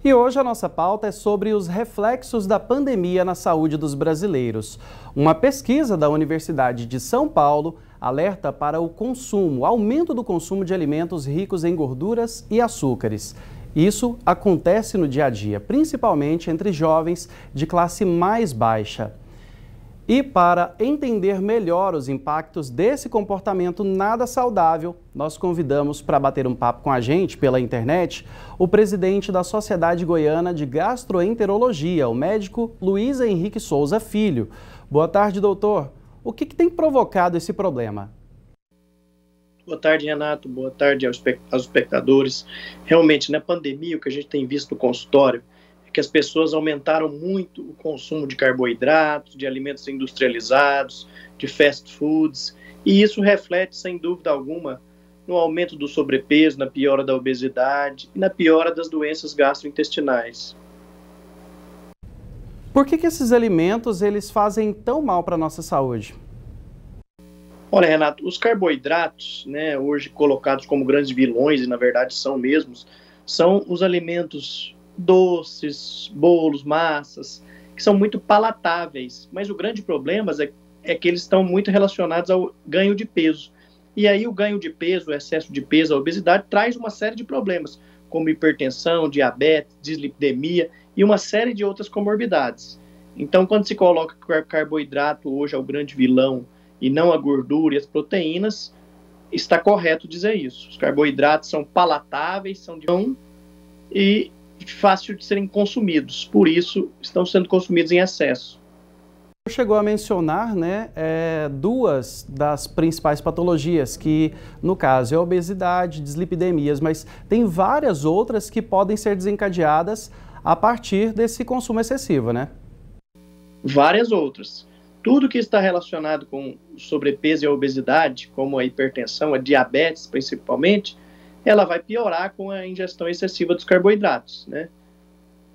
E hoje a nossa pauta é sobre os reflexos da pandemia na saúde dos brasileiros. Uma pesquisa da Universidade de São Paulo alerta para o aumento do consumo de alimentos ricos em gorduras e açúcares. Isso acontece no dia a dia, principalmente entre jovens de classe mais baixa. E para entender melhor os impactos desse comportamento nada saudável, nós convidamos para bater um papo com a gente pela internet o presidente da Sociedade Goiana de Gastroenterologia, o médico Luiz Henrique Souza Filho. Boa tarde, doutor. O que tem provocado esse problema? Boa tarde, Renato. Boa tarde aos espectadores. Realmente, na pandemia, o que a gente tem visto no consultório que as pessoas aumentaram muito o consumo de carboidratos, de alimentos industrializados, de fast foods, e isso reflete, sem dúvida alguma, no aumento do sobrepeso, na piora da obesidade e na piora das doenças gastrointestinais. Por que esses alimentos eles fazem tão mal para a nossa saúde? Olha, Renato, os carboidratos, né, hoje colocados como grandes vilões, e na verdade são mesmos, são os alimentos doces, bolos, massas, que são muito palatáveis, mas o grande problema é que eles estão muito relacionados ao ganho de peso. E aí o ganho de peso, o excesso de peso, a obesidade, traz uma série de problemas, como hipertensão, diabetes, dislipidemia e uma série de outras comorbidades. Então, quando se coloca que o carboidrato hoje é o grande vilão e não a gordura e as proteínas, está correto dizer isso. Os carboidratos são palatáveis, são de mão e fácil de serem consumidos, por isso estão sendo consumidos em excesso. Chegou a mencionar, né, duas das principais patologias, que no caso é a obesidade, dislipidemias, mas tem várias outras que podem ser desencadeadas a partir desse consumo excessivo, né? Várias outras. Tudo que está relacionado com o sobrepeso e a obesidade, como a hipertensão, a diabetes principalmente, ela vai piorar com a ingestão excessiva dos carboidratos, né?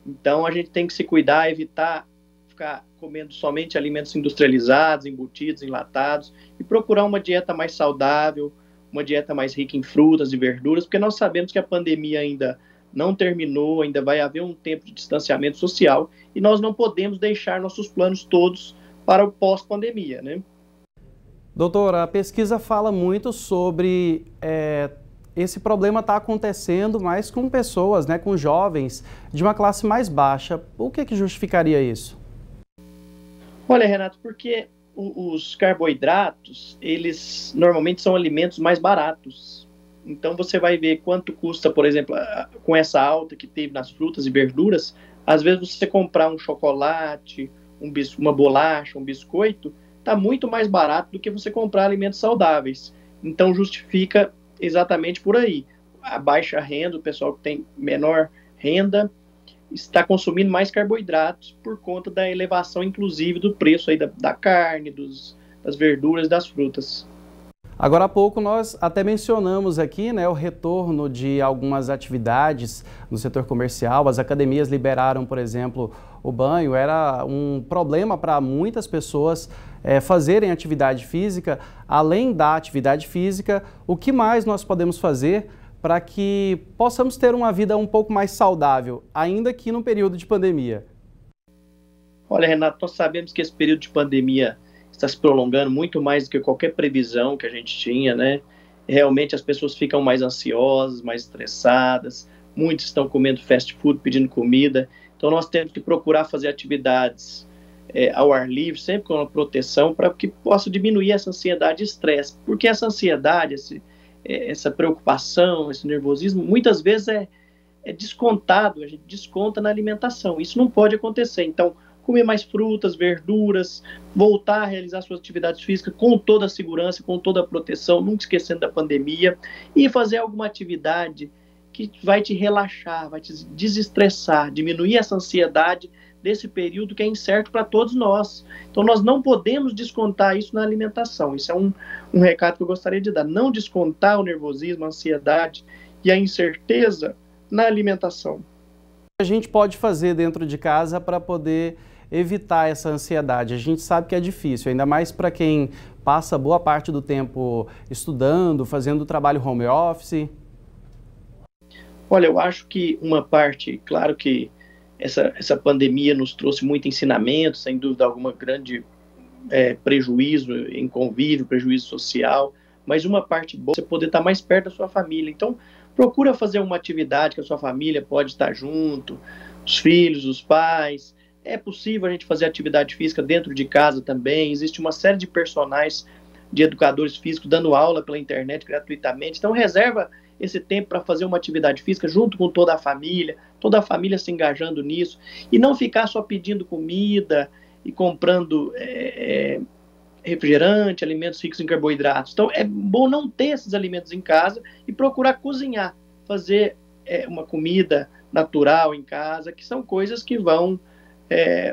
Então, a gente tem que se cuidar, evitar ficar comendo somente alimentos industrializados, embutidos, enlatados, e procurar uma dieta mais saudável, uma dieta mais rica em frutas e verduras, porque nós sabemos que a pandemia ainda não terminou, ainda vai haver um tempo de distanciamento social, e nós não podemos deixar nossos planos todos para o pós-pandemia, né? Doutora, a pesquisa fala muito sobre esse problema está acontecendo mais com pessoas, né, com jovens de uma classe mais baixa. O que justificaria isso? Olha, Renato, porque os carboidratos, eles normalmente são alimentos mais baratos. Então você vai ver quanto custa, por exemplo, com essa alta que teve nas frutas e verduras, às vezes você comprar um chocolate, uma bolacha, um biscoito, está muito mais barato do que você comprar alimentos saudáveis. Então justifica exatamente por aí. A baixa renda, o pessoal que tem menor renda, está consumindo mais carboidratos por conta da elevação, inclusive, do preço aí da carne, das verduras, das frutas. Agora há pouco nós até mencionamos aqui, né, o retorno de algumas atividades no setor comercial. As academias liberaram, por exemplo, o banho. Era um problema para muitas pessoas fazerem atividade física. Além da atividade física, o que mais nós podemos fazer para que possamos ter uma vida um pouco mais saudável, ainda que no período de pandemia? Olha, Renato, nós sabemos que esse período de pandemia está se prolongando muito mais do que qualquer previsão que a gente tinha, né? Realmente as pessoas ficam mais ansiosas, mais estressadas, muitos estão comendo fast food, pedindo comida. Então nós temos que procurar fazer atividades ao ar livre, sempre com uma proteção, para que possa diminuir essa ansiedade e estresse. Porque essa ansiedade, essa preocupação, esse nervosismo, muitas vezes é descontado, a gente desconta na alimentação. Isso não pode acontecer. Então, comer mais frutas, verduras, voltar a realizar suas atividades físicas com toda a segurança, com toda a proteção, nunca esquecendo da pandemia, e fazer alguma atividade que vai te relaxar, vai te desestressar, diminuir essa ansiedade desse período que é incerto para todos nós. Então, nós não podemos descontar isso na alimentação. Isso é um recado que eu gostaria de dar. Não descontar o nervosismo, a ansiedade e a incerteza na alimentação. A gente pode fazer dentro de casa para poder evitar essa ansiedade? A gente sabe que é difícil, ainda mais para quem passa boa parte do tempo estudando, fazendo trabalho home office. Olha, eu acho que uma parte, claro que essa pandemia nos trouxe muito ensinamento, sem dúvida alguma, grande prejuízo em convívio, prejuízo social, mas uma parte boa é você poder estar mais perto da sua família. Então, procura fazer uma atividade que a sua família pode estar junto, os filhos, os pais. É possível a gente fazer atividade física dentro de casa também. Existe uma série de personagens de educadores físicos dando aula pela internet gratuitamente. Então, reserva esse tempo para fazer uma atividade física junto com toda a família se engajando nisso, e não ficar só pedindo comida e comprando refrigerante, alimentos ricos em carboidratos. Então, é bom não ter esses alimentos em casa e procurar cozinhar, fazer uma comida natural em casa, que são coisas que vão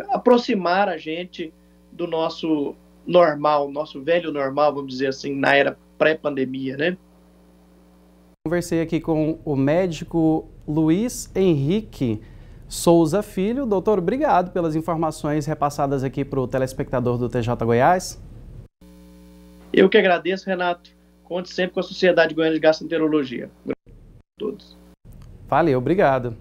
aproximar a gente do nosso normal, nosso velho normal, vamos dizer assim, na era pré-pandemia, né? Conversei aqui com o médico Luiz Henrique Souza Filho. Doutor, obrigado pelas informações repassadas aqui para o telespectador do TJ Goiás. Eu que agradeço, Renato. Conte sempre com a Sociedade Goiana de Gastroenterologia. Obrigado a todos. Valeu, obrigado.